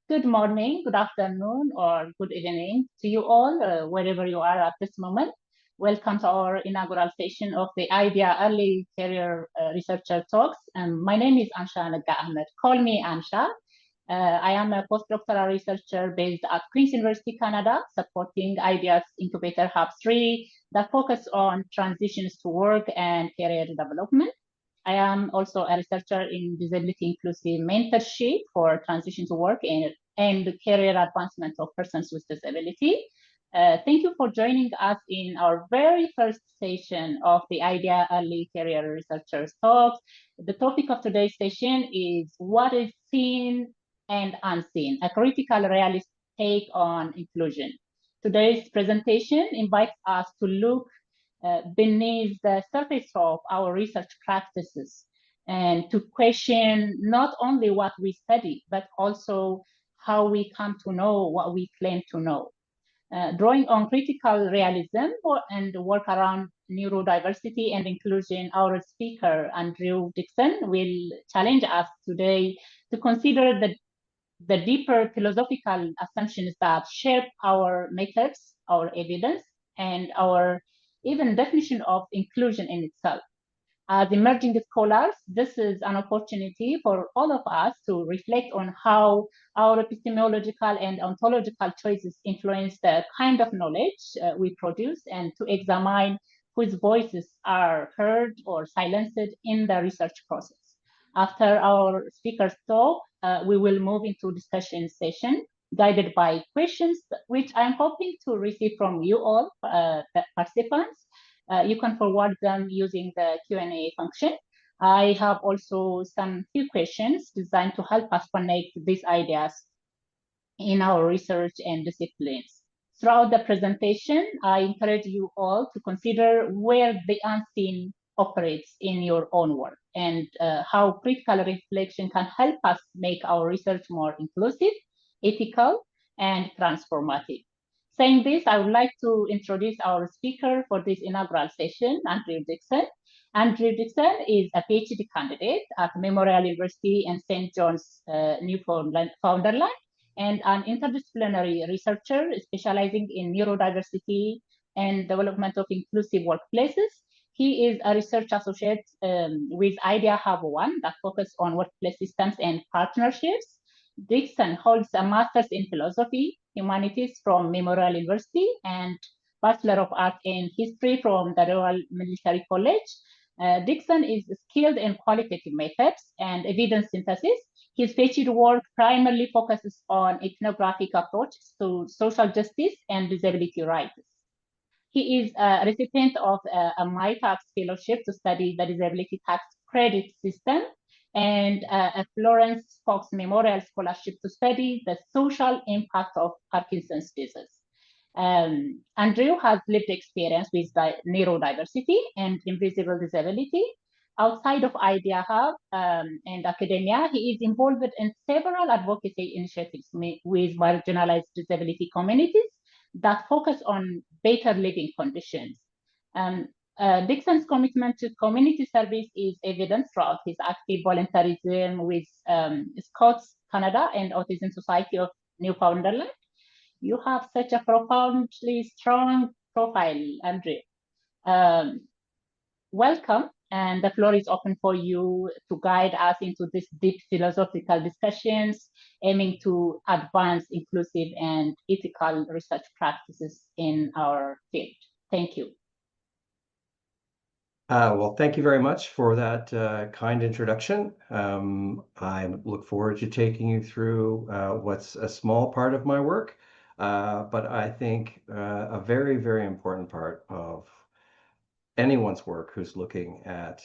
Good morning, good afternoon, or good evening to you all, wherever you are at this moment. Welcome to our inaugural session of the IDEA Early Career Researcher Talks. My name is Ansha Nagga Ahmed. Call me Ansha. I am a postdoctoral researcher based at Queen's University, Canada, supporting IDEA's Incubator Hub 3 that focus on transitions to work and career development. I am also a researcher in disability inclusive mentorship for transition to work and career advancement of persons with disability. Thank you for joining us in our very first session of the IDEA Early Career Researchers Talks. The topic of today's session is what is seen and unseen, a critical realist take on inclusion. Today's presentation invites us to look beneath the surface of our research practices and to question not only what we study, but also how we come to know what we claim to know. Drawing on critical realism and work around neurodiversity and inclusion, our speaker, Andrew Dixon, will challenge us today to consider the deeper philosophical assumptions that shape our methods, our evidence, and our even definition of inclusion in itself. As emerging scholars, this is an opportunity for all of us to reflect on how our epistemological and ontological choices influence the kind of knowledge we produce and to examine whose voices are heard or silenced in the research process. After our speakers talk, we will move into discussion session guided by questions, which I'm hoping to receive from you all, the participants. You can forward them using the Q&A function. I have also some few questions designed to help us connect these ideas in our research and disciplines. Throughout the presentation, I encourage you all to consider where the unseen operates in your own work and how critical reflection can help us make our research more inclusive, ethical, and transformative. Saying this, I would like to introduce our speaker for this inaugural session, Andrew Dixon. Andrew Dixon is a PhD candidate at Memorial University and St. John's, Newfoundland, and an interdisciplinary researcher specializing in neurodiversity and development of inclusive workplaces. He is a research associate with IDEA Hub 1 that focuses on workplace systems and partnerships. Dixon holds a master's in philosophy, humanities from Memorial University, and Bachelor of Arts in History from the Royal Military College. Dixon is skilled in qualitative methods and evidence synthesis. His PhD work primarily focuses on ethnographic approaches to social justice and disability rights. He is a recipient of a MyTax fellowship to study the disability tax credit system and a Florence Fox Memorial Scholarship to study the social impact of Parkinson's disease. Andrew has lived experience with neurodiversity and invisible disability. Outside of IDEA Hub and academia, he is involved in several advocacy initiatives with marginalized disability communities that focus on better living conditions. Dixon's commitment to community service is evident throughout his active volunteerism with Scots Canada and Autism Society of Newfoundland. You have such a profoundly strong profile, Andrew. Welcome, and the floor is open for you to guide us into these deep philosophical discussions aiming to advance inclusive and ethical research practices in our field. Thank you. Well, thank you very much for that kind introduction. I look forward to taking you through what's a small part of my work, but I think a very, very important part of anyone's work who's looking at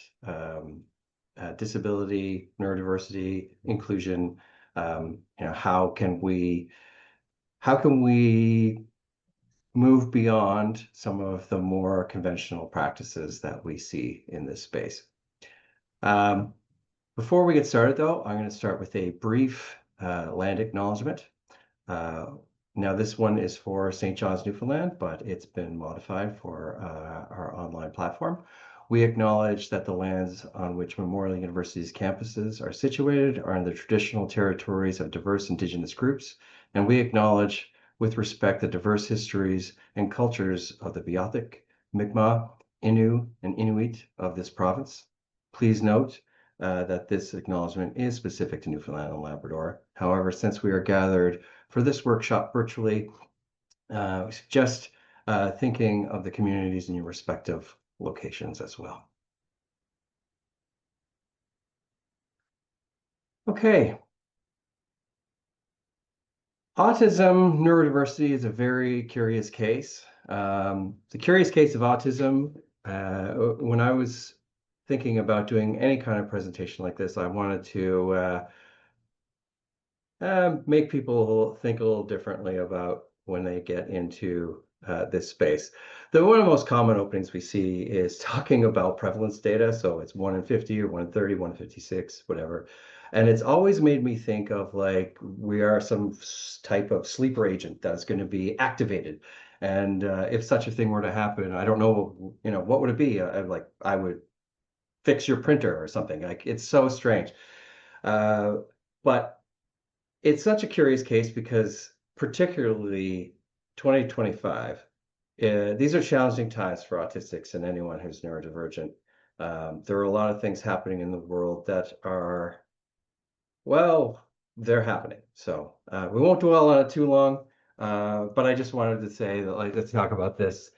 disability, neurodiversity, inclusion. How can we move beyond some of the more conventional practices that we see in this space? Before we get started, though, I'm going to start with a brief land acknowledgement. Now, this one is for St. John's, Newfoundland, but it's been modified for our online platform. We acknowledge that the lands on which Memorial University's campuses are situated are in the traditional territories of diverse Indigenous groups, and we acknowledge with respect the diverse histories and cultures of the Beothuk, Mi'kmaq, Innu, and Inuit of this province. Please note that this acknowledgement is specific to Newfoundland and Labrador. However, since we are gathered for this workshop virtually, just thinking of the communities in your respective locations as well. Okay. Autism neurodiversity is a very curious case. The curious case of autism, when I was thinking about doing any kind of presentation like this, I wanted to make people think a little differently about when they get into this space. One of the most common openings we see is talking about prevalence data. So it's 1 in 50 or 1 in 30, 1 in 56, whatever. And it's always made me think of like we are some type of sleeper agent that's going to be activated. And if such a thing were to happen, I don't know, what would it be? I would fix your printer or something. Like it's so strange. But it's such a curious case because particularly 2025, these are challenging times for autistics and anyone who's neurodivergent. There are a lot of things happening in the world that are, well, they're happening. So we won't dwell on it too long, but I just wanted to say that let's talk about this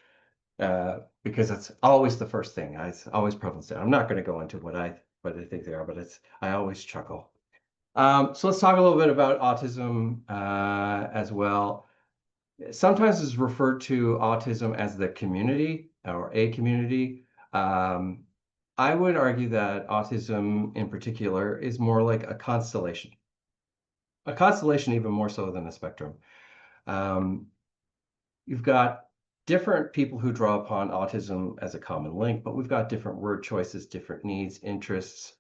because it's always the first thing. I always prevalence. I'm not going to go into what I think they are, but I always chuckle. So let's talk a little bit about autism as well. Sometimes it's referred to autism as the community or a community. Um, I would argue that autism in particular is more like a constellation even more so than a spectrum. Um, You've got different people who draw upon autism as a common link, but we've got different word choices, different needs, interests,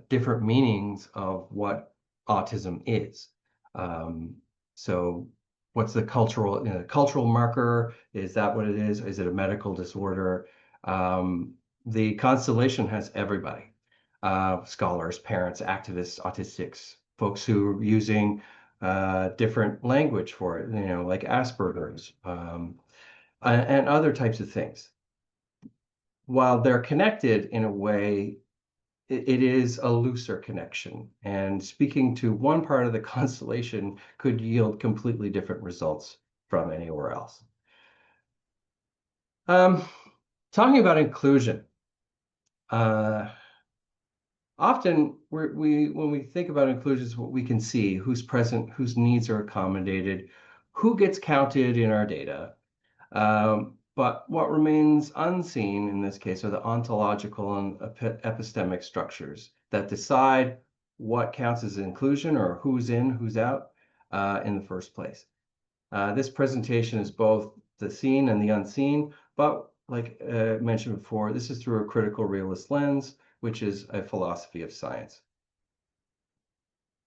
different meanings of what autism is. So what's the cultural marker? Is that what it is? Is it a medical disorder? The constellation has everybody, scholars, parents, activists, autistics, folks who are using different language for it, like Asperger's and other types of things. While they're connected in a way, it is a looser connection. And speaking to one part of the constellation could yield completely different results from anywhere else. Talking about inclusion. Often when we think about inclusion, is what we can see, who's present, whose needs are accommodated, who gets counted in our data. But what remains unseen in this case are the ontological and epistemic structures that decide what counts as inclusion or who's in, who's out in the first place. This presentation is both the seen and the unseen, but like mentioned before, this is through a critical realist lens, which is a philosophy of science.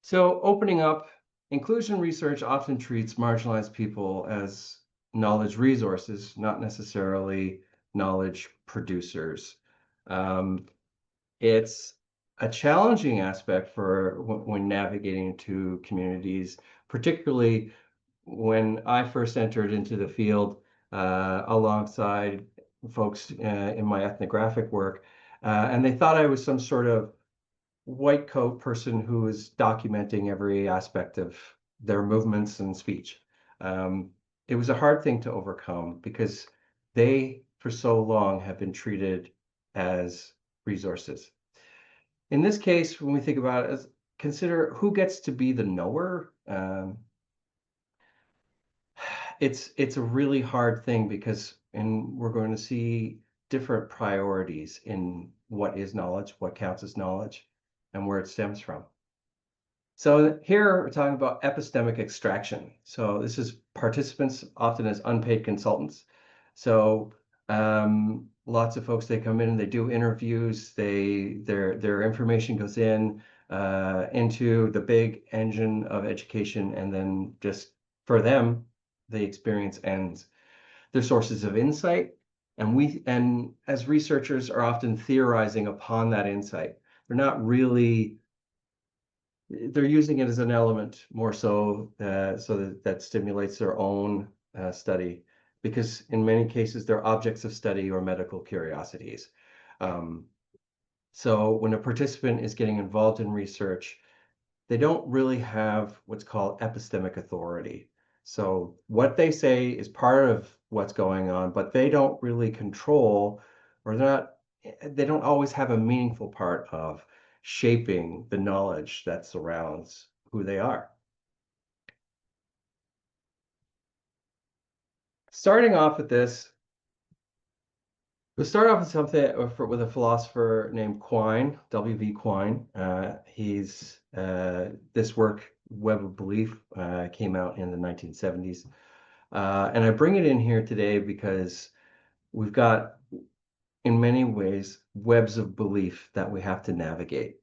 So opening up, inclusion research often treats marginalized people as knowledge resources, not necessarily knowledge producers. It's a challenging aspect for when navigating into communities, particularly when I first entered into the field alongside folks in my ethnographic work, and they thought I was some sort of white coat person who was documenting every aspect of their movements and speech. It was a hard thing to overcome because they, for so long, have been treated as resources. In this case, when we think about it, consider who gets to be the knower. It's a really hard thing because we're going to see different priorities in what is knowledge, what counts as knowledge, and where it stems from. So here we're talking about epistemic extraction. So this is participants often as unpaid consultants. So lots of folks, they come in and they do interviews. Their information goes into the big engine of education, and then just for them, the experience ends. Their sources of insight And as researchers are often theorizing upon that insight. They're not really, they're using it as an element more so, so that stimulates their own study, because in many cases they're objects of study or medical curiosities. So when a participant is getting involved in research, they don't really have what's called epistemic authority. So what they say is part of what's going on, but they don't really control, or they don't always have a meaningful part of shaping the knowledge that surrounds who they are. Starting off with this, we'll start off with something with a philosopher named Quine, W.V. Quine. This work, Web of Belief, came out in the 1970s. And I bring it in here today because we've got, in many ways, webs of belief that we have to navigate.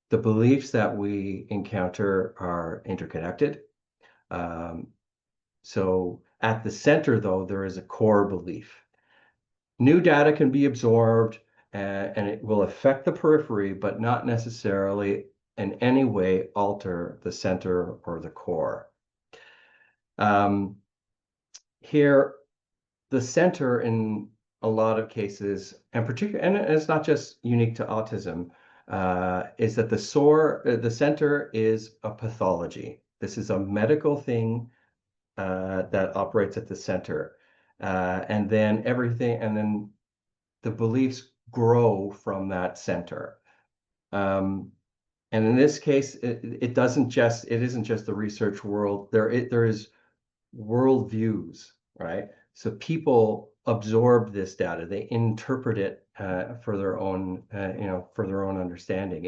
The beliefs that we encounter are interconnected. So at the center, though, there is a core belief. New data can be absorbed and it will affect the periphery, but not necessarily in any way alter the center or the core. Here, the center in a lot of cases, and particularly, and it's not just unique to autism, is that the center is a pathology. This is a medical thing that operates at the center, and then the beliefs grow from that center. And in this case, it isn't just the research world. There is worldviews, right? So people absorb this data, they interpret it for their own, for their own understanding.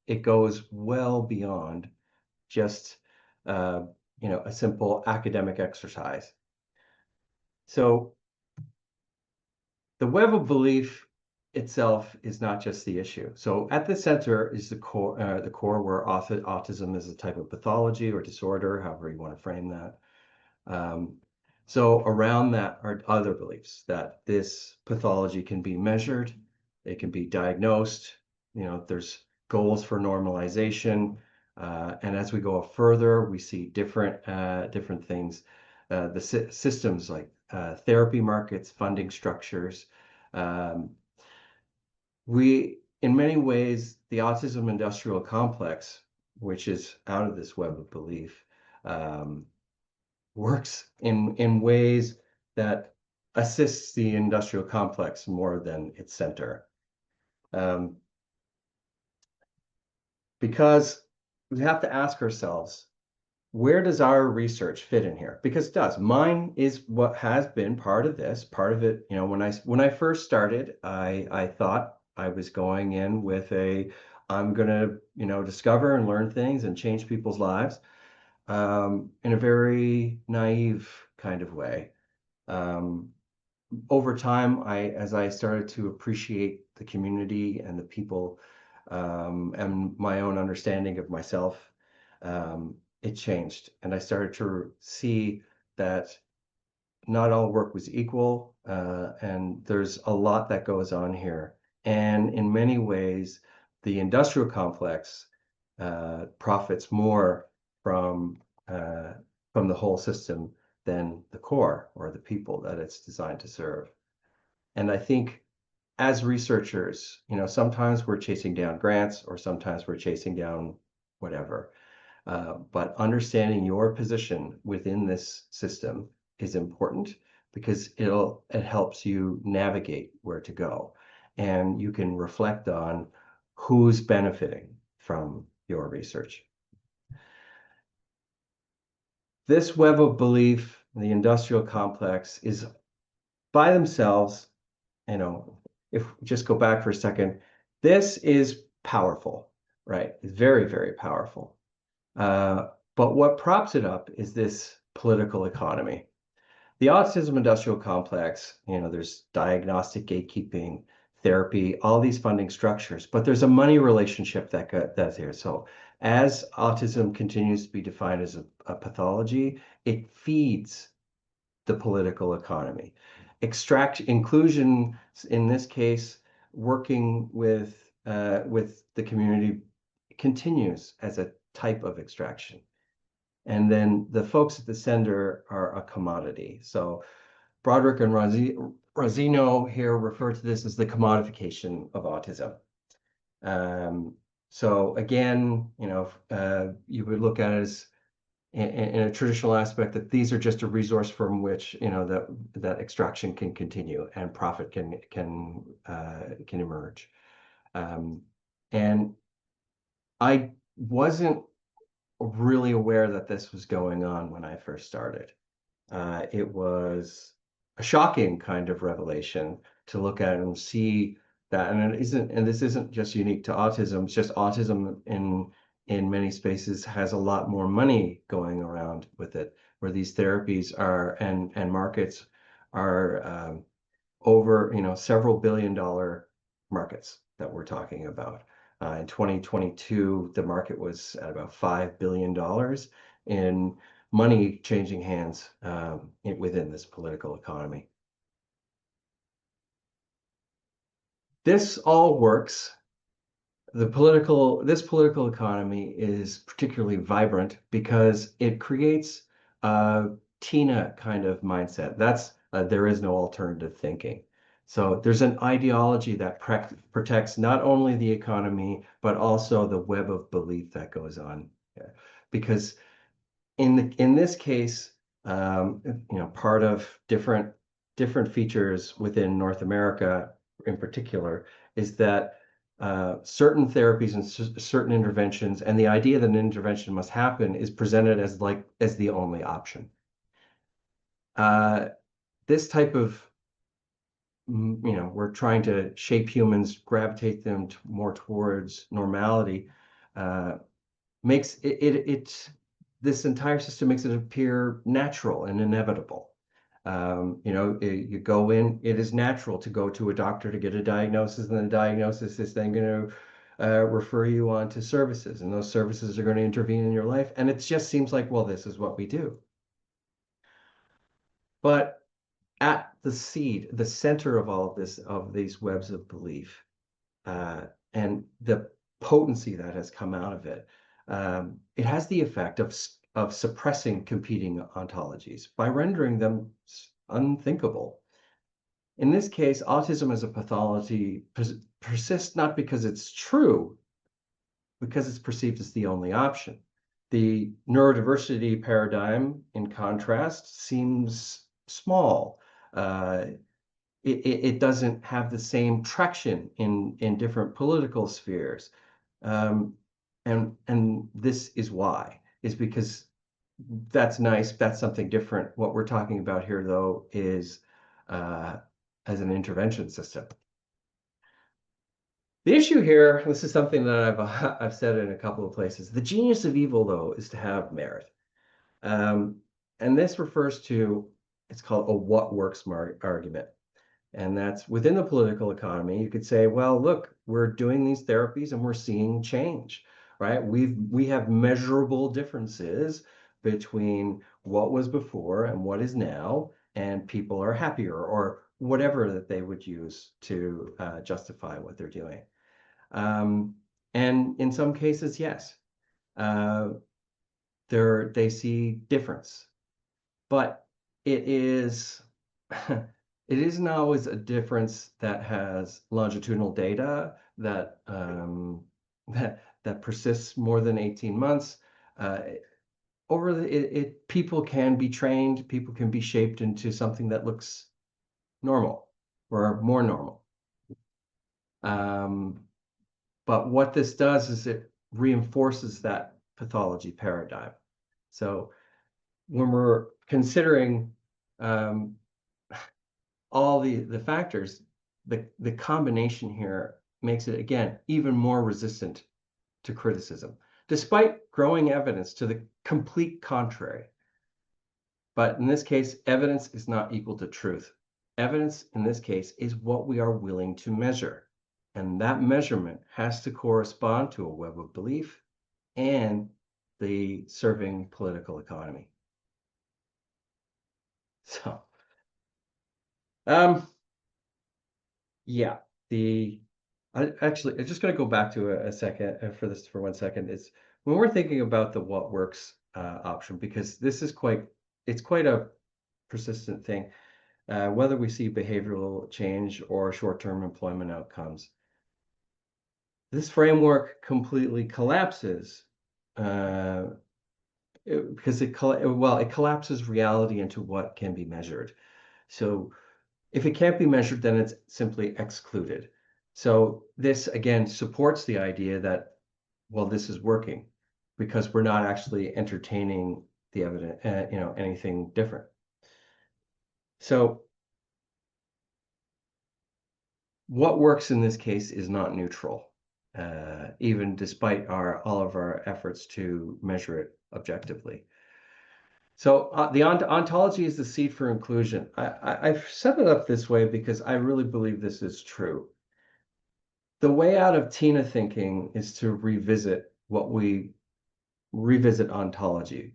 It goes well beyond just, a simple academic exercise. So the web of belief itself is not just the issue. So at the center is the core where autism is a type of pathology or disorder, however you want to frame that. So around that are other beliefs that this pathology can be measured, it can be diagnosed, there's goals for normalization. And as we go further, we see different things. The systems like therapy markets, funding structures. In many ways, the autism industrial complex, which is out of this web of belief, works in ways that assists the industrial complex more than its center. Because we have to ask ourselves, where does our research fit in here? Because it does. Mine is what has been part of this. Part of it, when I first started, I thought I was going in with I'm gonna, discover and learn things and change people's lives. In a very naive kind of way. Over time, as I started to appreciate the community and the people, and my own understanding of myself, it changed. And I started to see that not all work was equal, and there's a lot that goes on here. And in many ways, the industrial complex profits more from the whole system than the core or the people that it's designed to serve. And I think as researchers, sometimes we're chasing down grants or sometimes we're chasing down whatever. But understanding your position within this system is important because it helps you navigate where to go. And you can reflect on who's benefiting from your research. This web of belief, the industrial complex, is by themselves, if we just go back for a second, this is powerful, right? It's very, very powerful. But what props it up is this political economy. The autism industrial complex, there's diagnostic gatekeeping, therapy, all these funding structures, but there's a money relationship that's here. So as autism continues to be defined as a pathology, it feeds the political economy. inclusion in this case, working with the community continues as a type of extraction. And then the folks at the center are a commodity. So Broderick and Rosino here refer to this as the commodification of autism. So again, you would look at it as in a traditional aspect that these are just a resource from which that extraction can continue and profit can emerge. And I wasn't really aware that this was going on when I first started. It was a shocking kind of revelation to look at and see that, and this isn't just unique to autism. It's just autism in many spaces has a lot more money going around with it, where these therapies are and markets are over several $billion markets that we're talking about. In 2022, the market was at about $5 billion in money changing hands within this political economy. This all works. This political economy is particularly vibrant because it creates a Tina kind of mindset. That's there is no alternative thinking. So there's an ideology that protects not only the economy, but also the web of belief that goes on. Because in this case, part of different features within North America in particular is that certain therapies and certain interventions, and the idea that an intervention must happen is presented as the only option. This type of we're trying to shape humans, gravitate them more towards normality, makes this entire system makes it appear natural and inevitable. You go in, it is natural to go to a doctor to get a diagnosis, and the diagnosis is then going to refer you on to services, and those services are going to intervene in your life. And it just seems like, well, this is what we do. But at the seed, the center of all of this, of these webs of belief, and the potency that has come out of it, it has the effect of suppressing competing ontologies by rendering them unthinkable. In this case, autism as a pathology persists not because it's true, because it's perceived as the only option. The neurodiversity paradigm, in contrast, seems small. It doesn't have the same traction in different political spheres. And this is why, is because that's nice, that's something different. What we're talking about here, though, is as an intervention system. The issue here, this is something that I've said in a couple of places. The genius of evil, though, is to have merit. And this refers to, it's called a what works argument. And that's within the political economy. You could say, well, look, we're doing these therapies and we're seeing change, right? We have measurable differences between what was before and what is now, and people are happier, or whatever that they would use to justify what they're doing. And in some cases, yes, they see difference, but it is it isn't always a difference that has longitudinal data that that persists more than 18 months. People can be trained, people can be shaped into something that looks normal or more normal. But what this does is it reinforces that pathology paradigm. So when we're considering all the factors, the combination here makes it, again, even more resistant to criticism, despite growing evidence to the complete contrary. But in this case, evidence is not equal to truth. Evidence in this case is what we are willing to measure. And that measurement has to correspond to a web of belief and the serving political economy. So Yeah, I'm just going to go back to a second for 1 second. It's when we're thinking about the what works option, because it's quite a persistent thing, whether we see behavioral change or short-term employment outcomes. This framework completely collapses because it collapses reality into what can be measured. So if it can't be measured, then it's simply excluded. So this again supports the idea that, well, this is working because we're not actually entertaining the evidence, anything different. So what works in this case is not neutral, even despite all of our efforts to measure it objectively. So the ontology is the seed for inclusion. I've set it up this way because I really believe this is true. The way out of Tina thinking is to revisit ontology.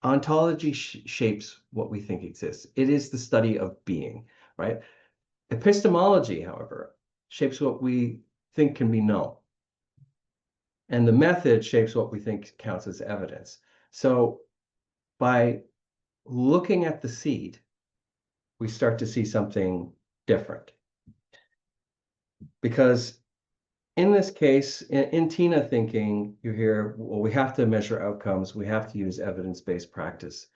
Ontology shapes what we think exists. It is the study of being, right? Epistemology, however, shapes what we think can be known. And the method shapes what we think counts as evidence. So by looking at the seed, we start to see something different. Because in this case, in Tina thinking, you hear, well, we have to measure outcomes, we have to use evidence-based practice.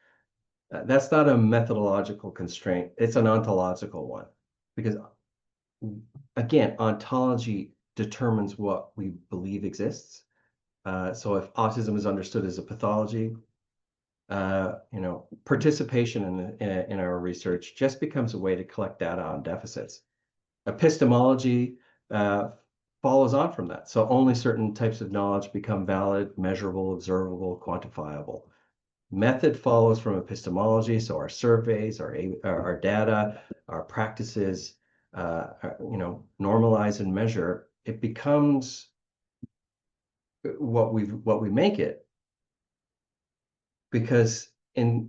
That's not a methodological constraint, it's an ontological one. Because again, ontology determines what we believe exists. So if autism is understood as a pathology, participation in our research just becomes a way to collect data on deficits. Epistemology follows on from that. So only certain types of knowledge become valid, measurable, observable, quantifiable. Method follows from epistemology. So our surveys, our data, our practices, normalize and measure. It becomes what we make it, because it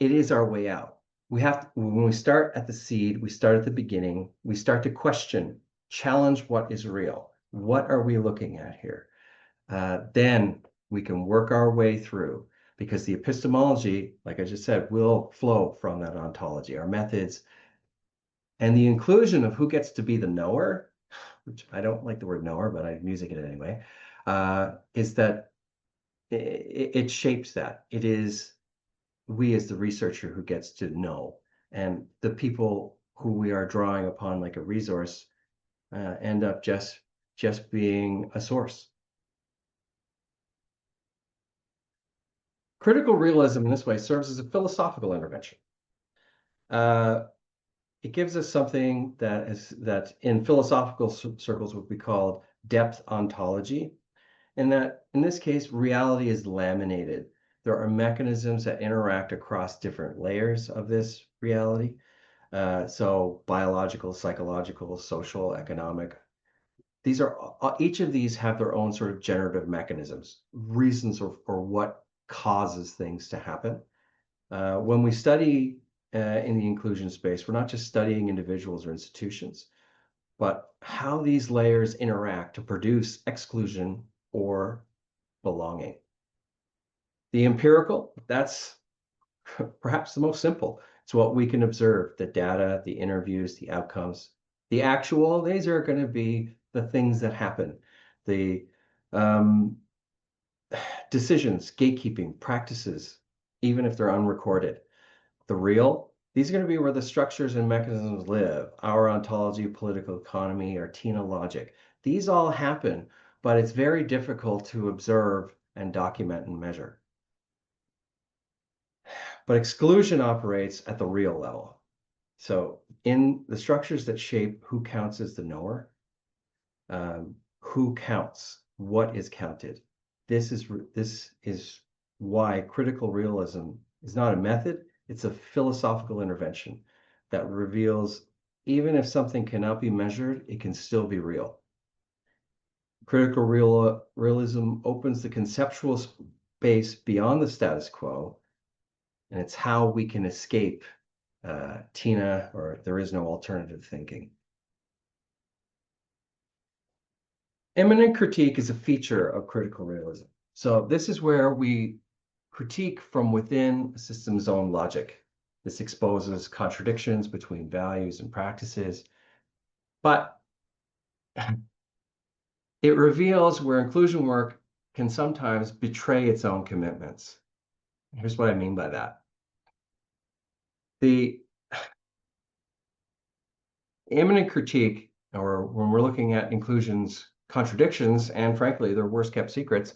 is our way out. When we start at the seed, we start at the beginning, we start to question, challenge what is real. What are we looking at here? Then we can work our way through, because the epistemology, like I just said, will flow from that ontology, our methods, and the inclusion of who gets to be the knower, which I don't like the word knower, but I'm using it anyway, is that it shapes that. It is we as the researcher who gets to know, and the people who we are drawing upon like a resource end up just being a source. Critical realism in this way serves as a philosophical intervention. It gives us something that in philosophical circles would be called depth ontology, and that in this case, reality is laminated. There are mechanisms that interact across different layers of this reality. So biological, psychological, social, economic. Each of these have their own sort of generative mechanisms, reasons or what causes things to happen. When we study in the inclusion space, we're not just studying individuals or institutions, but how these layers interact to produce exclusion or belonging. The empirical, that's perhaps the most simple. It's what we can observe, the data, the interviews, the outcomes. The actual, these are going to be the things that happen. The decisions, gatekeeping, practices, even if they're unrecorded. The real, these are going to be where the structures and mechanisms live, our ontology, political economy, our Tina logic. These all happen, but it's very difficult to observe and document and measure. But exclusion operates at the real level. So in the structures that shape who counts as the knower, who counts, what is counted. This is why critical realism is not a method, it's a philosophical intervention that reveals even if something cannot be measured, it can still be real. Critical realism opens the conceptual space beyond the status quo, and it's how we can escape Tina, or there is no alternative thinking. Immanent critique is a feature of critical realism. So this is where we critique from within a system's own logic. This exposes contradictions between values and practices, but it reveals where inclusion work can sometimes betray its own commitments. Here's what I mean by that. The immanent critique, or when we're looking at inclusion's contradictions, and frankly, their worst kept secrets,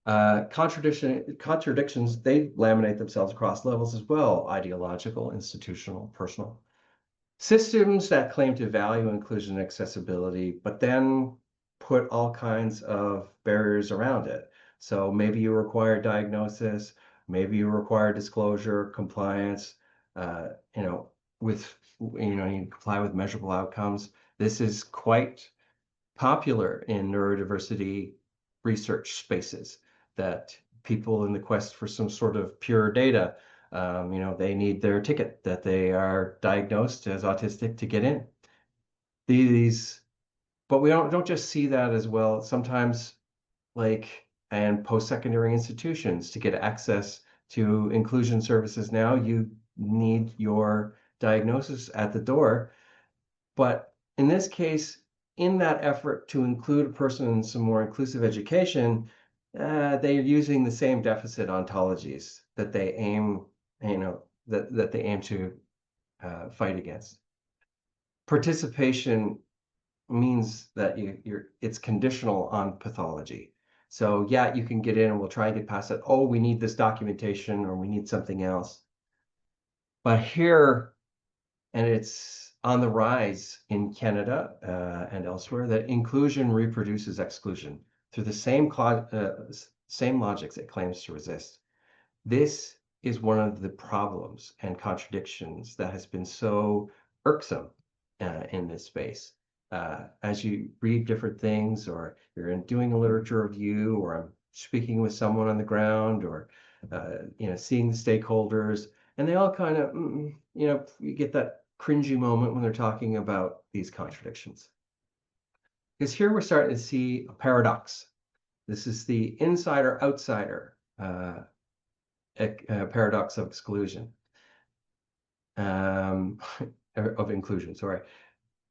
contradictions, they laminate themselves across levels as well: ideological, institutional, personal. Systems that claim to value inclusion and accessibility, but then put all kinds of barriers around it. So maybe you require diagnosis, maybe you require disclosure, compliance, you know, with, you comply with measurable outcomes. This is quite popular in neurodiversity research spaces, that people in the quest for some sort of pure data, they need their ticket that they are diagnosed as autistic to get in. These, but we don't just see that as well. Sometimes, like, and post-secondary institutions, to get access to inclusion services now, you need your diagnosis at the door. But in this case, in that effort to include a person in some more inclusive education, they're using the same deficit ontologies that they aim, that they aim to fight against. Participation means that it's conditional on pathology. So yeah, you can get in and we'll try and get past it. Oh, we need this documentation, or we need something else. But here, and it's on the rise in Canada and elsewhere, that inclusion reproduces exclusion through the same logics it claims to resist. This is one of the problems and contradictions that has been so irksome in this space. As you read different things, or you're doing a literature review, or I'm speaking with someone on the ground, or seeing the stakeholders, and they all kind of, you get that cringy moment when they're talking about these contradictions. Because here we're starting to see a paradox. This is the insider-outsider paradox of exclusion, of inclusion, sorry.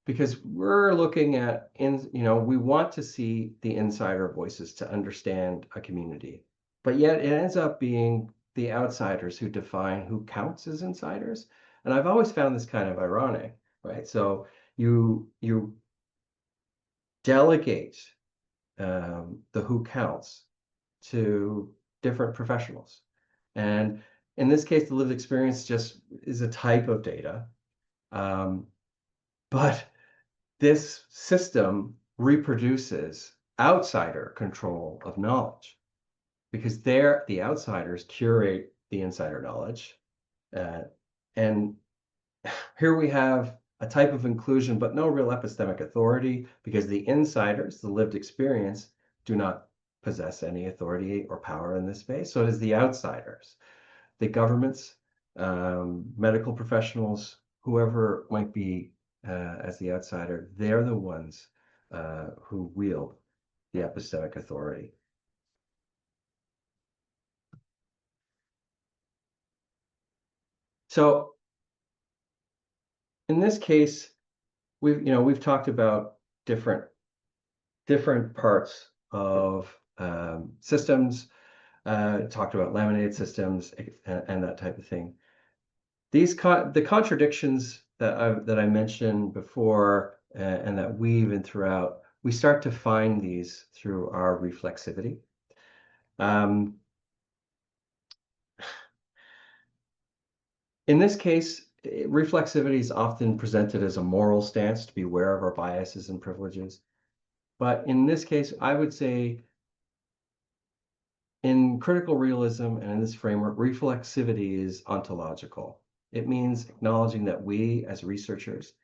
Because we're looking at, we want to see the insider voices to understand a community, but yet it ends up being the outsiders who define who counts as insiders. And I've always found this kind of ironic, right? So you delegate the who counts to different professionals. And in this case, the lived experience just is a type of data. But this system reproduces outsider control of knowledge, because the outsiders curate the insider knowledge. And here we have a type of inclusion, but no real epistemic authority, because the insiders, the lived experience, do not possess any authority or power in this space. So it is the outsiders, the governments, medical professionals, whoever might be as the outsider, they're the ones who wield the epistemic authority. So in this case, we've talked about different parts of systems, talked about laminated systems and that type of thing. The contradictions that I mentioned before and that weave in throughout, we start to find these through our reflexivity. In this case, reflexivity is often presented as a moral stance to be aware of our biases and privileges. But in this case, I would say in critical realism and in this framework, reflexivity is ontological. It means acknowledging that we as researchers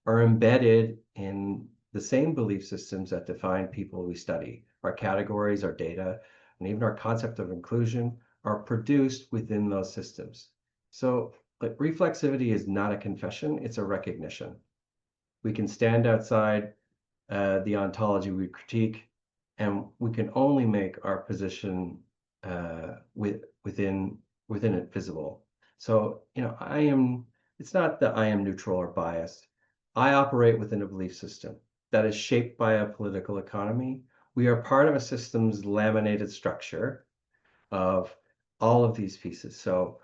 are embedded in the same belief systems that define people we study. Our categories, our data, and even our concept of inclusion are produced within those systems. So But reflexivity is not a confession, it's a recognition. We can stand outside the ontology we critique, and we can only make our position within it visible. So, it's not that I am neutral or biased. I operate within a belief system that is shaped by a political economy. We are part of a system's laminated structure of all of these pieces. So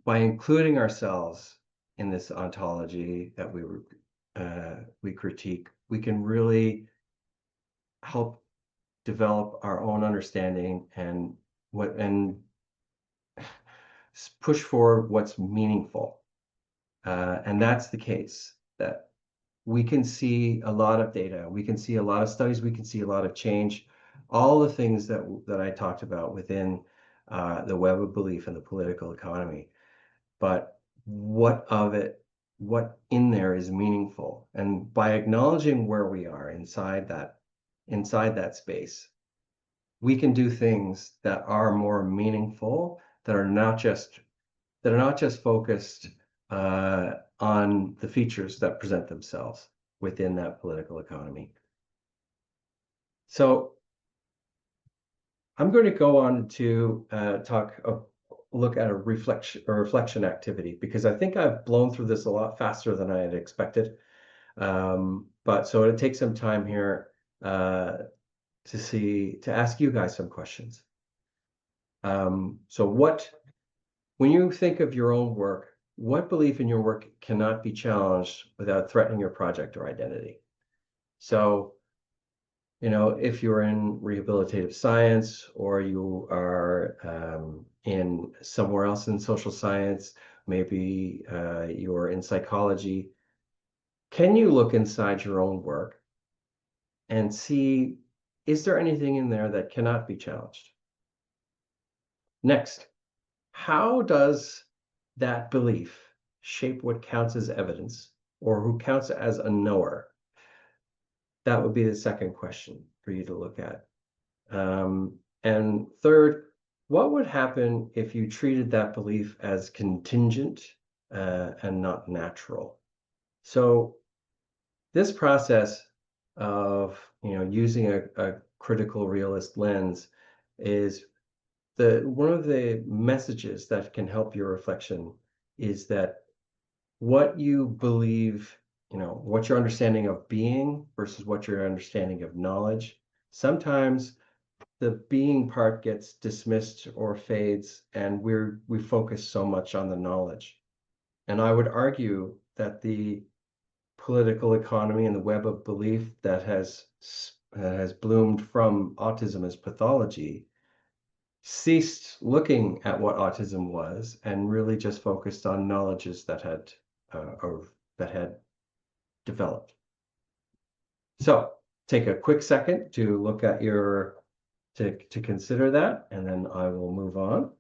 by including ourselves in this ontology that we critique, we can really help develop our own understanding and push forward what's meaningful. And that's the case, that we can see a lot of data, we can see a lot of studies, we can see a lot of change, all the things that I talked about within the web of belief and the political economy. But what in there is meaningful? And by acknowledging where we are inside that space, we can do things that are more meaningful, that are not just focused on the features that present themselves within that political economy. So I'm going to go on to look at a reflection activity, because I think I've blown through this a lot faster than I had expected. But so it'll take some time here to ask you guys some questions. So when you think of your own work, what belief in your work cannot be challenged without threatening your project or identity? So, if you're in rehabilitative science, or you are in somewhere else in social science, maybe you're in psychology, can you look inside your own work and see, is there anything in there that cannot be challenged? Next, how does that belief shape what counts as evidence, or who counts as a knower? That would be the second question for you to look at. And third, what would happen if you treated that belief as contingent and not natural? So this process of using a critical realist lens is one of the messages that can help your reflection is that what you believe, what your understanding of being versus what your understanding of knowledge, sometimes the being part gets dismissed or fades, and we focus so much on the knowledge. And I would argue that the political economy and the web of belief that has bloomed from autism as pathology ceased looking at what autism was and really just focused on knowledges that had developed. So take a quick second to look at to consider that, and then I will move on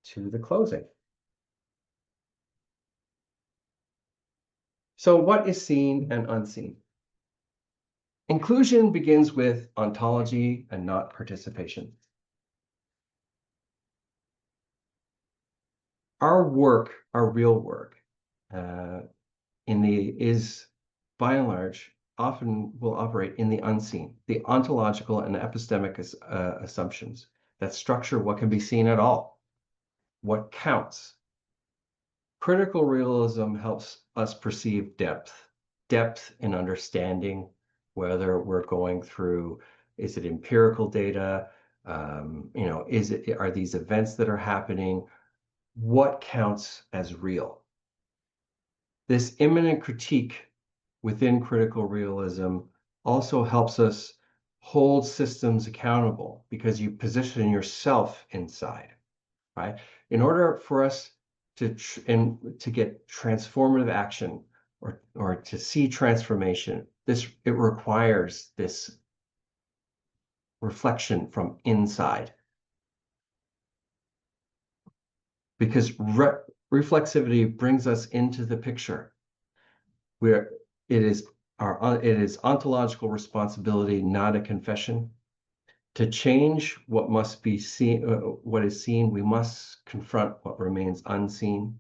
to the closing. So what is seen and unseen? Inclusion begins with ontology and not participation. Our work, our real work, is by and large often will operate in the unseen, the ontological and epistemic assumptions that structure what can be seen at all, what counts. Critical realism helps us perceive depth in understanding, whether we're going through, is it empirical data? Are these events that are happening? What counts as real? This immanent critique within critical realism also helps us hold systems accountable, because you position yourself inside, right? In order for us to get transformative action or to see transformation, it requires this reflection from inside, because reflexivity brings us into the picture where it is ontological responsibility, not a confession. To change what must be seen, what is seen, we must confront what remains unseen.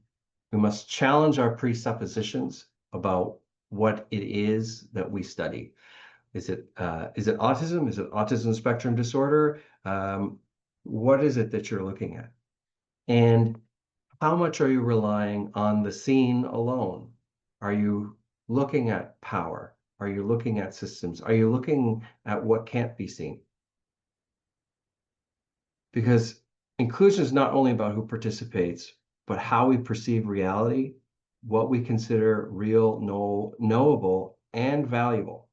We must challenge our presuppositions about what it is that we study. Is it autism? Is it autism spectrum disorder? What is it that you're looking at? And how much are you relying on the seen alone? Are you looking at power? Are you looking at systems? Are you looking at what can't be seen? Because inclusion is not only about who participates, but how we perceive reality, what we consider real, knowable, and valuable.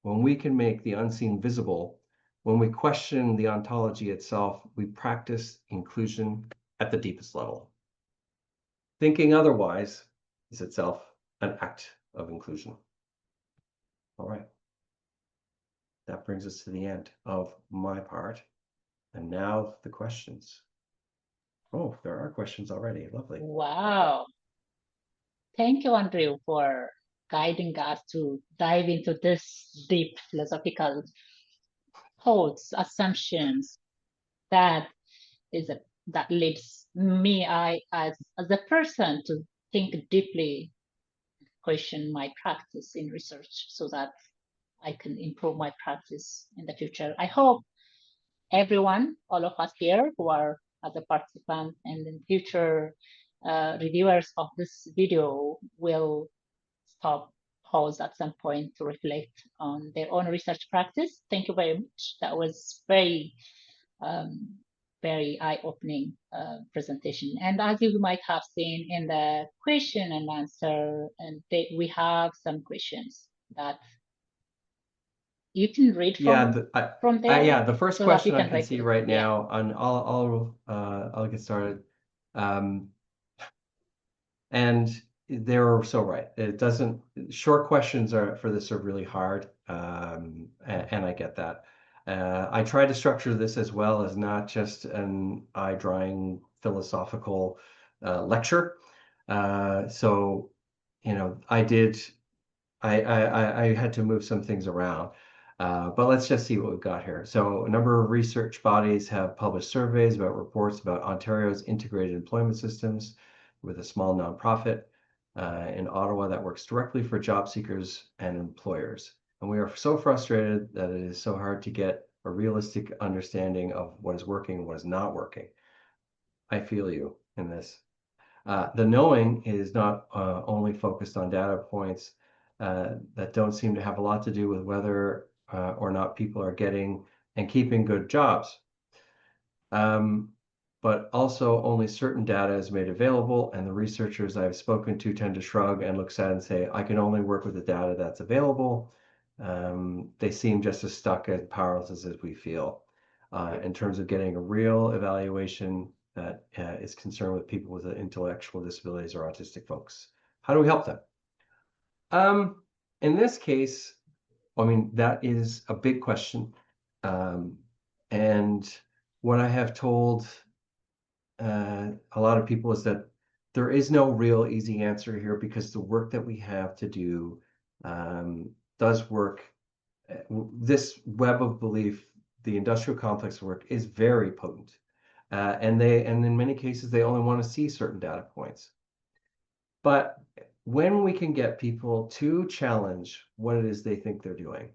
When we can make the unseen visible, when we question the ontology itself, we practice inclusion at the deepest level. Thinking otherwise is itself an act of inclusion. All right. That brings us to the end of my part. And now the questions. Oh, there are questions already. Lovely. Wow. Thank you, Andrew, for guiding us to dive into this deep philosophical thoughts, assumptions that that leads me, I as a person, to think deeply, question my practice in research so that I can improve my practice in the future. I hope everyone, all of us here who are as a participant and in future reviewers of this video will stop, pause at some point to reflect on their own research practice. Thank you very much. That was um, very eye-opening presentation. And as you might have seen in the question and answer, and we have some questions that you can read Yeah, from there yeah, the first so that you question I can can write see it. right Yeah. now, and I'll get started. Um, and they're so right. It doesn't, short questions are for this are really hard. And I get that. I try to structure this as well as not just an eye drying philosophical lecture. So, I did I had to move some things around. But let's just see what we've got here. So a number of research bodies have published surveys about reports about Ontario's integrated employment systems with a small nonprofit in Ottawa that works directly for job seekers and employers. And we are so frustrated that it is so hard to get a realistic understanding of what is working and what is not working. I feel you in this. The knowing is not only focused on data points that don't seem to have a lot to do with whether or not people are getting and keeping good jobs. But also only certain data is made available, and the researchers I've spoken to tend to shrug and look sad and say, I can only work with the data that's available. They seem just as stuck and powerless as we feel. In terms of getting a real evaluation that is concerned with people with intellectual disabilities or autistic folks. How do we help them? In this case, I mean, that is a big question. And what I have told a lot of people is that there is no real easy answer here because the work that we have to do does work. This web of belief, the industrial complex work, is very potent. And in many cases, they only want to see certain data points. But when we can get people to challenge what it is they think they're doing,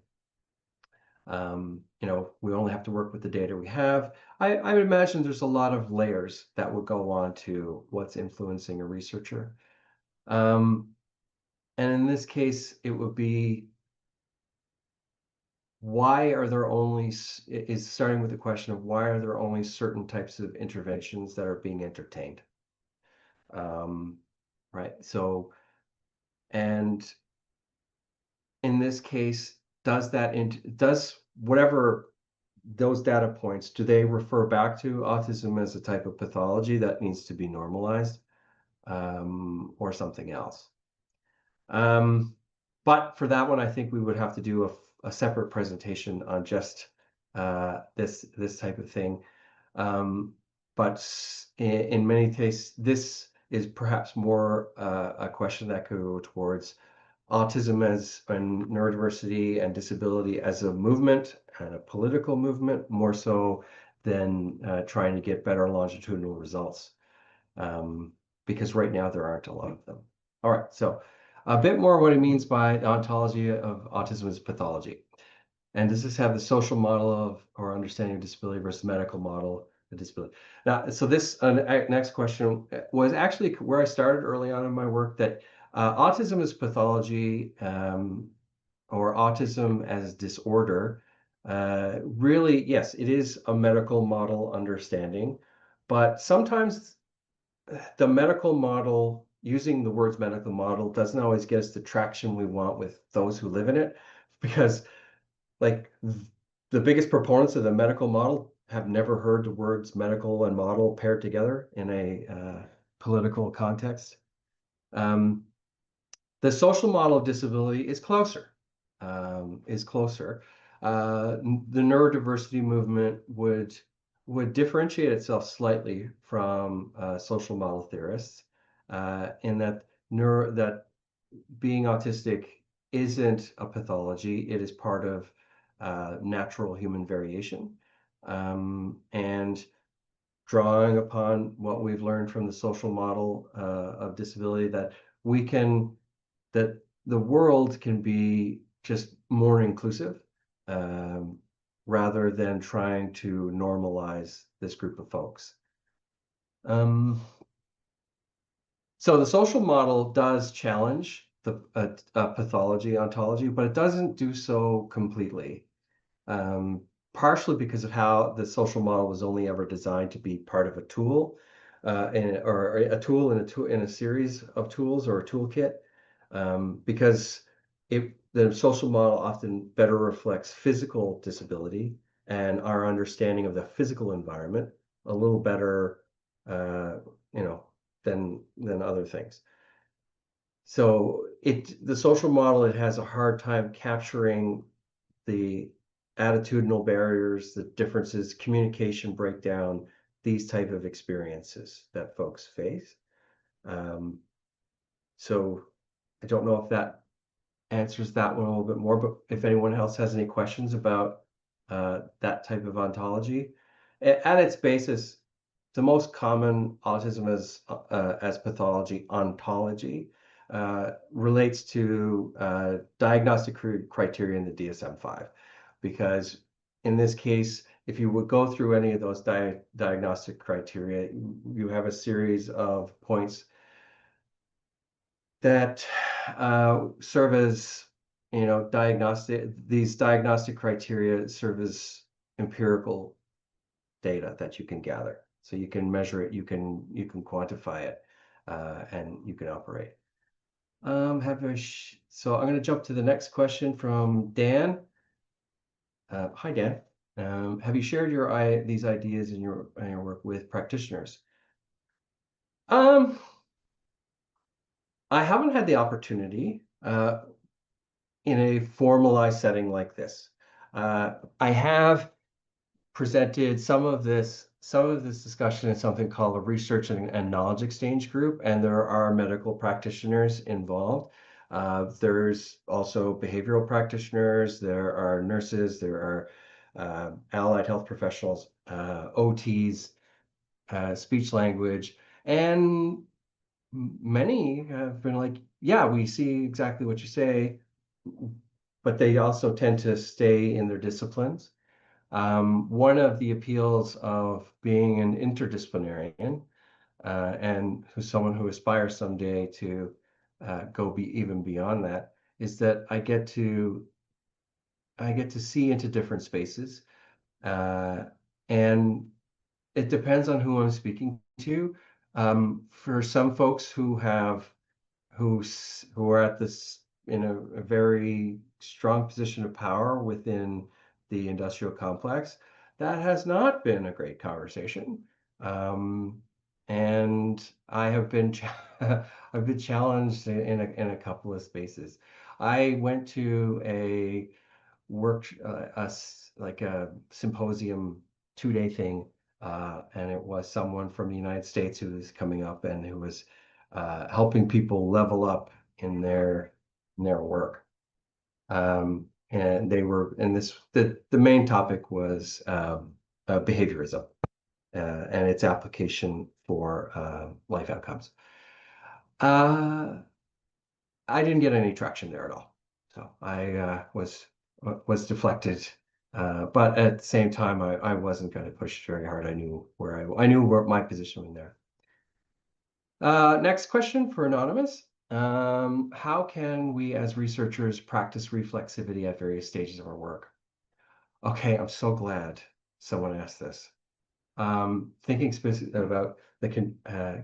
we only have to work with the data we have. I would imagine there's a lot of layers that would go on to what's influencing a researcher. And in this case, it would be why are there only, is starting with the question of why are there only certain types of interventions that are being entertained? Right. So, and in this case, does whatever those data points, do they refer back to autism as a type of pathology that needs to be normalized, or something else? But for that one, I think we would have to do a separate presentation on just this type of thing. But in many cases, this is perhaps more a question that could go towards autism as and neurodiversity and disability as a movement and a political movement, more so than trying to get better longitudinal results. Because right now there aren't a lot of them. All right, so a bit more what it means by the ontology of autism as pathology. And does this have the social model of or understanding of disability versus medical model of disability? Now, so this next question was actually where I started early on in my work, that autism as pathology or autism as disorder, really, yes, it is a medical model understanding, but sometimes the medical model, using the words medical model, doesn't always get us the traction we want with those who live in it, because like the biggest proponents of the medical model have never heard the words medical and model paired together in a political context. Um, the social model of disability is closer, is closer. The neurodiversity movement would differentiate itself slightly from social model theorists in that that being autistic isn't a pathology. It is part of natural human variation. And drawing upon what we've learned from the social model of disability, that we can, that the world can be just more inclusive rather than trying to normalize this group of folks. So the social model does challenge the pathology ontology, but it doesn't do so completely. Partially because of how the social model was only ever designed to be part of a tool, or a tool in a series of tools or a toolkit, because the social model often better reflects physical disability and our understanding of the physical environment a little better, you know, than other things. So the social model, it has a hard time capturing the attitudinal barriers, the differences, communication breakdown, these type of experiences that folks face. So I don't know if that answers that one a little bit more, but if anyone else has any questions about that type of ontology, at its basis, the most common autism as pathology ontology relates to diagnostic criteria in the DSM-5, because in this case, if you would go through any of those diagnostic criteria, you have a series of points that serve as, you know, these diagnostic criteria serve as empirical data that you can gather. So you can measure it, you can quantify it, and you can operate. So I'm going to jump to the next question from Dan. Hi, Dan. Have you shared these ideas in your work with practitioners? I haven't had the opportunity in a formalized setting like this. I have presented some of this discussion in something called a research and knowledge exchange group, and there are medical practitioners involved. There's also behavioral practitioners, there are nurses, there are allied health professionals, OTs, speech language, and many have been like, yeah, we see exactly what you say, but they also tend to stay in their disciplines. One of the appeals of being an interdisciplinarian and who's someone who aspires someday to go even beyond that is that I get to see into different spaces, and it depends on who I'm speaking to. For some folks who are at this in a very strong position of power within the industrial complex, that has not been a great conversation. And I have been I've been challenged in a couple of spaces. I went to a like a symposium 2-day thing, and it was someone from the United States who was coming up and who was helping people level up in their in their work. And the main topic was behaviorism and its application for life outcomes. I didn't get any traction there at all, so I was deflected. But at the same time, I wasn't going to push very hard. I knew where my position was there. Next question for Anonymous. How can we as researchers practice reflexivity at various stages of our work? Okay, I'm so glad someone asked this. Thinking specifically about the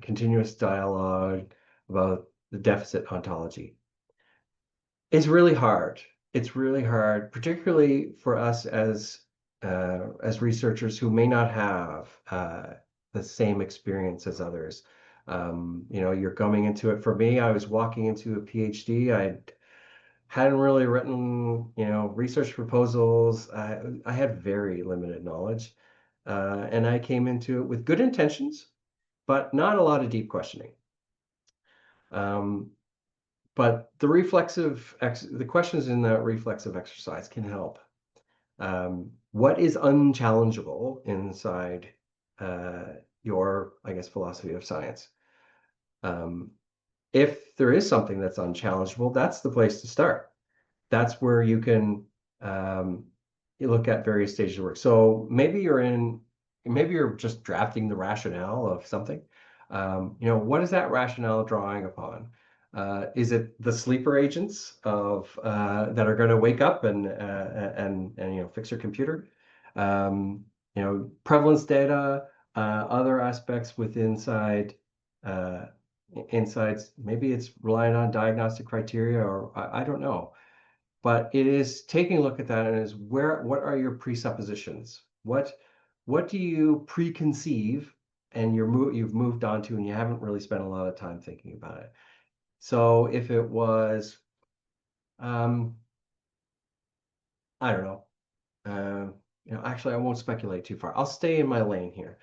continuous dialogue, about the deficit ontology. It's really hard. It's really hard, particularly for us as researchers who may not have the same experience as others. You're coming into it. For me, I was walking into a PhD. I hadn't really written, research proposals. I had very limited knowledge, and I came into it with good intentions, but not a lot of deep questioning. But the questions in that reflexive exercise can help. What is unchallengeable inside your, I guess, philosophy of science? If there is something that's unchallengeable, that's the place to start. That's where you can you look at various stages of work. So maybe you're just drafting the rationale of something. What is that rationale drawing upon? Is it the sleeper agents that are going to wake up and fix your computer? Prevalence data, other aspects insides. Maybe it's relying on diagnostic criteria, or I don't know. But it is taking a look at that and is what are your presuppositions? What do you preconceive and you've moved on to and you haven't really spent a lot of time thinking about it. So if it was, I don't know, actually, I won't speculate too far. I'll stay in my lane here.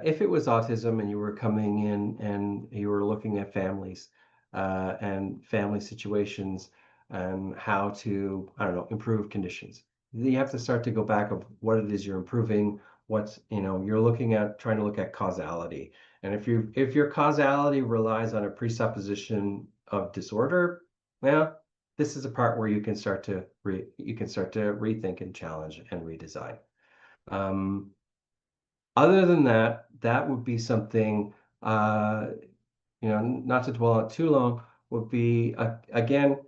If it was autism and you were coming in and you were looking at families and family situations and how to, I don't know, improve conditions, you have to start to go back of what it is you're improving. You're trying to look at causality. And if your causality relies on a presupposition of disorder, well, this is a part where you can start to rethink and challenge and redesign. Other than that, that would be something, not to dwell on it too long, would be, again,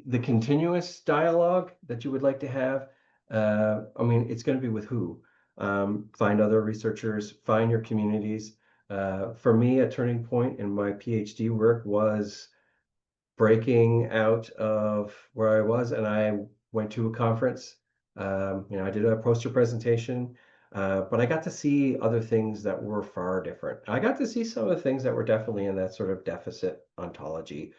the continuous dialogue that you would like to have. It's going to be with who? Find other researchers, find your communities. For me, a turning point in my PhD work was breaking out of where I was, and I went to a conference. I did a poster presentation, but I got to see other things that were far different. I got to see some of the things that were definitely in that sort of deficit ontology,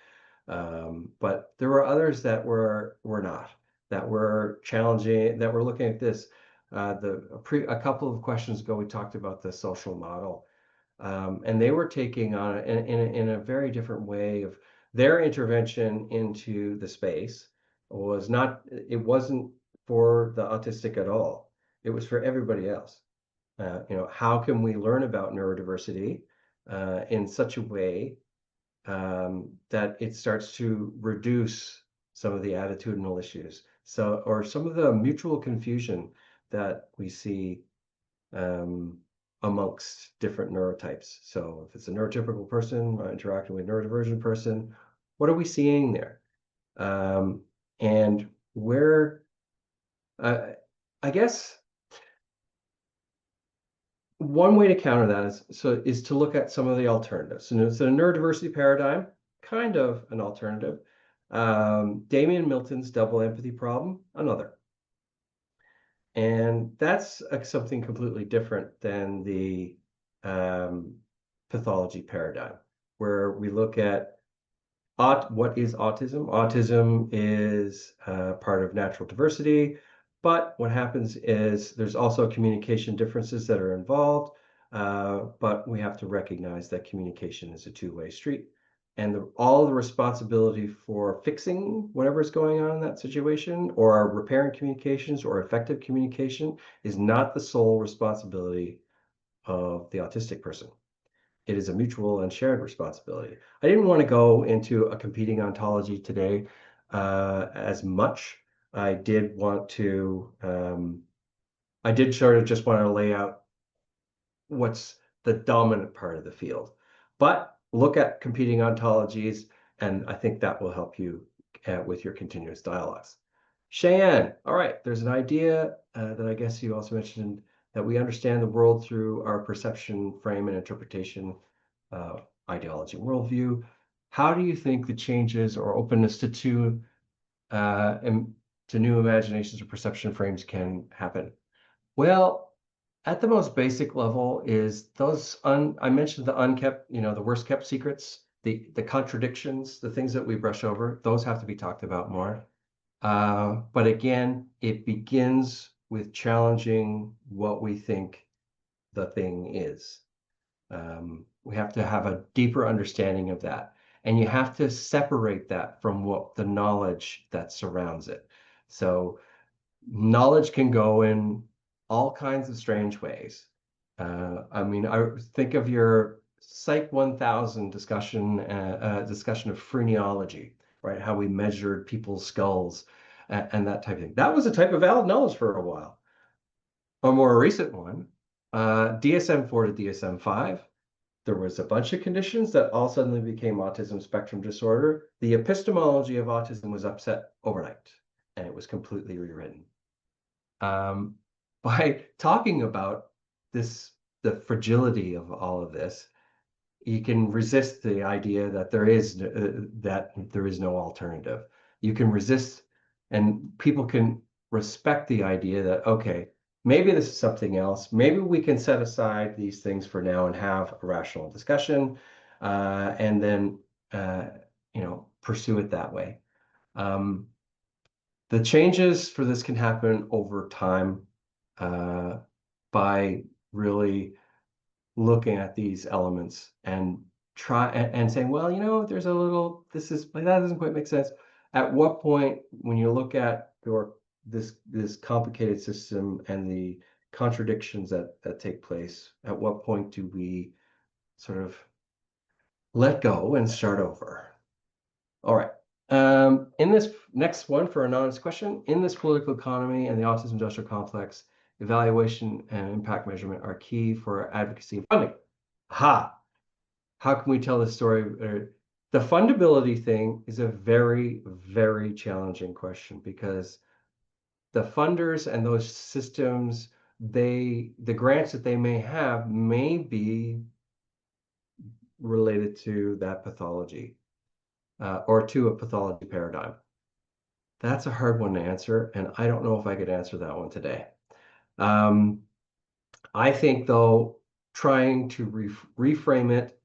but there were others that were not, that were challenging, that were looking at this. A couple of questions ago, we talked about the social model, and they were taking on it in a very different way of their intervention into the space it wasn't for the autistic at all. It was for everybody else. How can we learn about neurodiversity in such a way that it starts to reduce some of the attitudinal issues, or some of the mutual confusion that we see amongst different neurotypes. So if it's a neurotypical person interacting with a neurodivergent person, what are we seeing there? And where, I guess, one way to counter that is to look at some of the alternatives. So the neurodiversity paradigm, kind of an alternative. Damien Milton's double empathy problem, another. And that's something completely different than the pathology paradigm, where we look at what is autism. Autism is part of natural diversity, but what happens is there's also communication differences that are involved, but we have to recognize that communication is a two-way street. and all the responsibility for fixing whatever is going on in that situation, or repairing communications or effective communication, is not the sole responsibility of the autistic person. It is a mutual and shared responsibility. I didn't want to go into a competing ontology today as much. I did sort of just want to lay out what's the dominant part of the field. But look at competing ontologies, and I think that will help you with your continuous dialogues. Cheyenne, all right, there's an idea that I guess you also mentioned, that we understand the world through our perception, frame, and interpretation ideology worldview. How do you think the changes or openness to new imaginations or perception frames can happen? Well, at the most basic level is I mentioned the unkept, the worst kept secrets, the contradictions, the things that we brush over, those have to be talked about more. But again, it begins with challenging what we think the thing is. We have to have a deeper understanding of that. And you have to separate that from what the knowledge that surrounds it. So knowledge can go in all kinds of strange ways. I mean, I think of your Psych 1000 discussion of phrenology, right? How we measured people's skulls and that type of thing. That was a type of valid knowledge for a while. A more recent one, DSM-4 to DSM-5, there was a bunch of conditions that all suddenly became autism spectrum disorder. The epistemology of autism was upset overnight, and it was completely rewritten. By talking about the fragility of all of this, you can resist the idea that there is no alternative. You can resist, and people can respect the idea that, okay, maybe this is something else. Maybe we can set aside these things for now and have a rational discussion, and then pursue it that way. The changes for this can happen over time by really looking at these elements and saying, well, there's a little, that doesn't quite make sense. At what point, when you look at this complicated system and the contradictions that take place, at what point do we sort of let go and start over? All right. In this next one, for an honest question, in this political economy and the autism industrial complex, evaluation and impact measurement are key for advocacy and funding. How can we tell this story? The fundability thing is a very, very challenging question, because the funders and those systems, the grants that they may have may be related to that pathology. Or to a pathology paradigm. That's a hard one to answer, and I don't know if I could answer that one today. I think, though, trying to reframe it,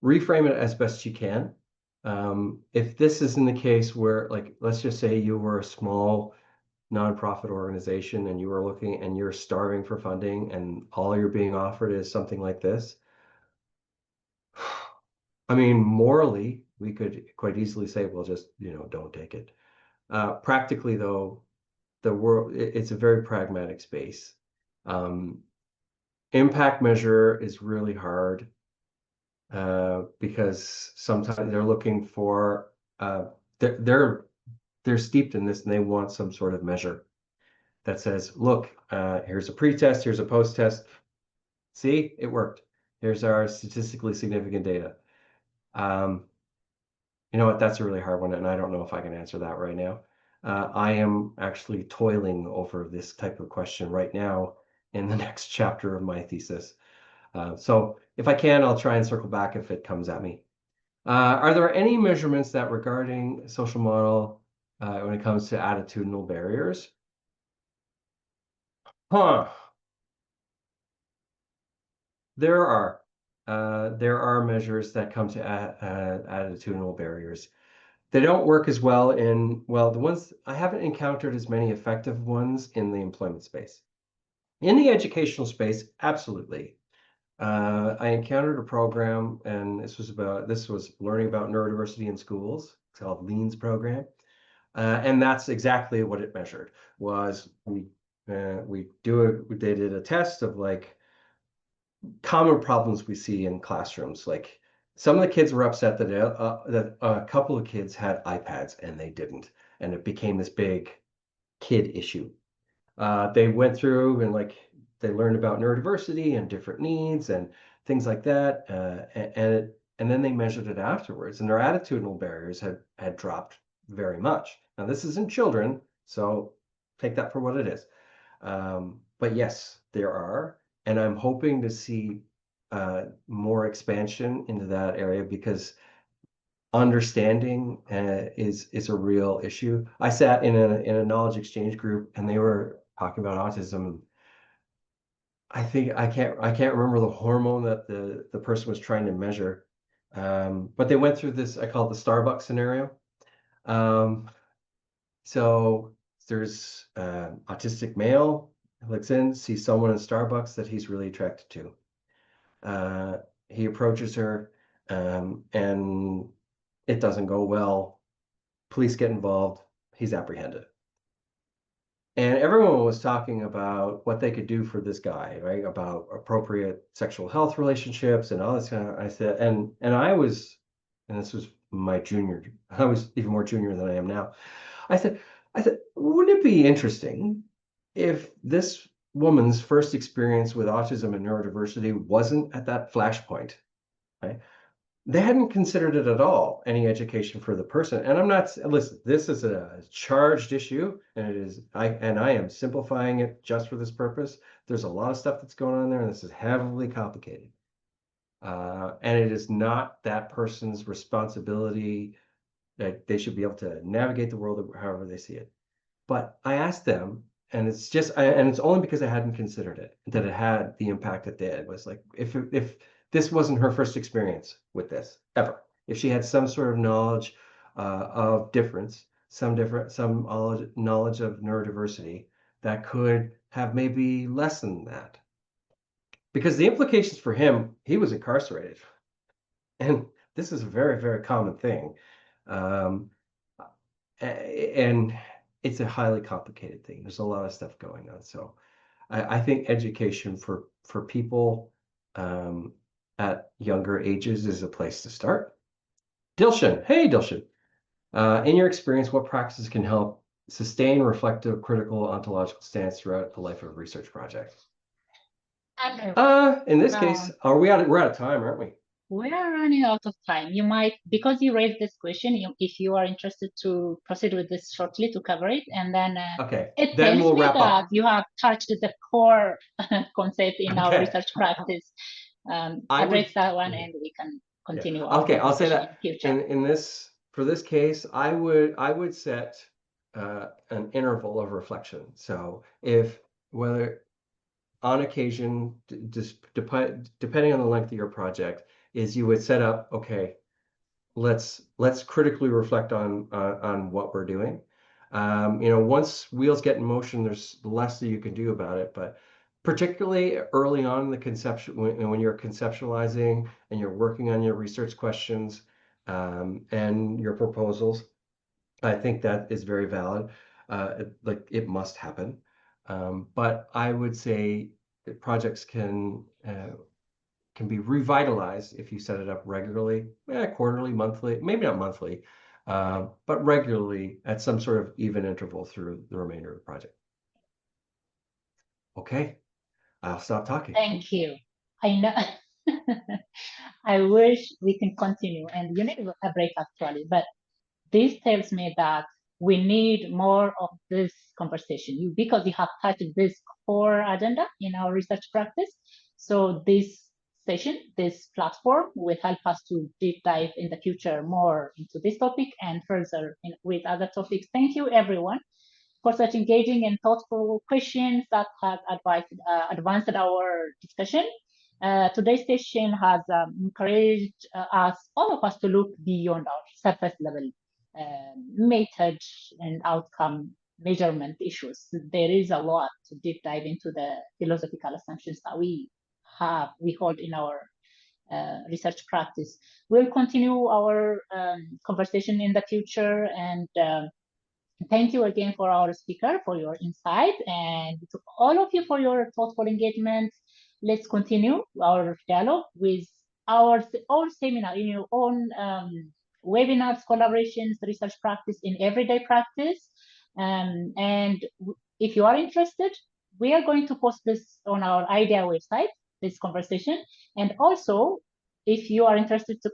reframe it as best you can. If this isn't the case where, like, let's just say you were a small nonprofit organization and you were looking and you're starving for funding and all you're being offered is something like this. I mean, morally, we could quite easily say, well, just, don't take it. Practically, though, the world, it's a very pragmatic space. Impact measure is really hard because sometimes they're looking for, they're steeped in this and they want some sort of measure that says, look, here's a pre-test, here's a post-test. See, it worked. Here's our statistically significant data. You know what? That's a really hard one, and I don't know if I can answer that right now. I am actually toiling over this type of question right now in the next chapter of my thesis. So if I can, I'll try and circle back if it comes at me. Are there any measurements that regarding social model when it comes to attitudinal barriers? There are measures that come to attitudinal barriers. They don't work as well the ones I haven't encountered as many effective ones in the employment space. In the educational space, absolutely. I encountered a program, and this was learning about neurodiversity in schools. It's called LEANS program, and that's exactly what it measured. Was they did a test of like common problems we see in classrooms. Like some of the kids were upset that a couple of kids had iPads and they didn't, and it became this big kid issue. They went through and like they learned about neurodiversity and different needs and things like that, and then they measured it afterwards, and their attitudinal barriers had dropped very much. Now this isn't children, so take that for what it is. But yes, there are, and I'm hoping to see more expansion into that area because understanding is a real issue. I sat in a knowledge exchange group and they were talking about autism. I think I can't remember the hormone that the person was trying to measure. But they went through this, I call it the Starbucks scenario. Um, so there's autistic male looks in, sees someone in Starbucks that he's really attracted to. He approaches her, and it doesn't go well. Police get involved. He's apprehended. And everyone was talking about what they could do for this guy, right? About appropriate sexual health relationships and all this kind of. I said, and I was, and this was my junior. I was even more junior than I am now. I said, wouldn't it be interesting if this woman's first experience with autism and neurodiversity wasn't at that flashpoint, right? They hadn't considered it at all, any education for the person. And I'm not, listen, this is a charged issue, and I am simplifying it just for this purpose. There's a lot of stuff that's going on there, and this is heavily complicated. And it is not that person's responsibility that they should be able to navigate the world however they see it. But I asked them, and it's only because I hadn't considered it that it had the impact it did. It was like if this wasn't her first experience with this ever, if she had some sort of knowledge of difference, some knowledge of neurodiversity that could have maybe lessened that, because the implications for him, he was incarcerated, and this is a very, very common thing. Um, and it's a highly complicated thing. There's a lot of stuff going on. So I think education for people at younger ages is a place to start. Dilshan, hey Dilshan. In your experience, what practices can help sustain reflective, critical, ontological stance throughout the life of a research project? In this case, we're out of time, aren't we? We are running out of time. You might, because you raised this question, if you are interested to proceed with this shortly to cover it, and then okay, it then tells we'll me wrap that up. you have touched the core concept in our research practice. Address that one, and we can continue. Yeah. Okay, I'll say that in this for this case, I would set an interval of reflection. So if whether on occasion, just depending on the length of your project, is you would set up, okay, let's critically reflect on what we're doing. Once wheels get in motion, there's less that you can do about it. But particularly early on in the conception, when you're conceptualizing and you're working on your research questions and your proposals, I think that is very valid. Like it must happen. But I would say that projects can be revitalized if you set it up regularly, quarterly, monthly, maybe not monthly, but regularly at some sort of even interval through the remainder of the project. Okay, I'll stop talking. Thank you. I know. I wish we can continue, and you need a break actually, but this tells me that we need more of this conversation because you have touched this core agenda in our research practice. So this session, this platform will help us to deep dive in the future more into this topic and further with other topics. Thank you, everyone, for such engaging and thoughtful questions that have advanced our discussion. Today's session has encouraged all of us to look beyond our surface level method and outcome measurement issues. There is a lot to deep dive into the philosophical assumptions that we we hold in our research practice. We'll continue our conversation in the future, and thank you again for our speaker for your insight, and to all of you for your thoughtful engagement. Let's continue our dialogue with our own seminar, in your own webinars, collaborations, research practice in everyday practice. And if you are interested, we are going to post this on our IDEA website, this conversation. And also, if you are interested to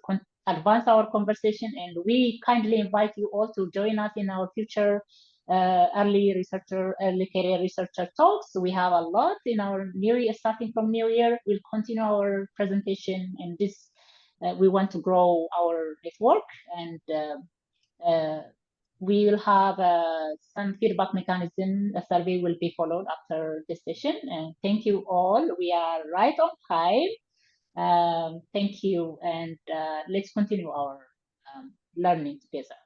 advance our conversation, and we kindly invite you all to join us in our future early career researcher talks. We have a lot in our new year, starting from new year. We'll continue our presentation, and this we want to grow our network, and we will have some feedback mechanism. A survey will be followed after this session. And thank you all. We are right on time. Thank you, and let's continue our learning together.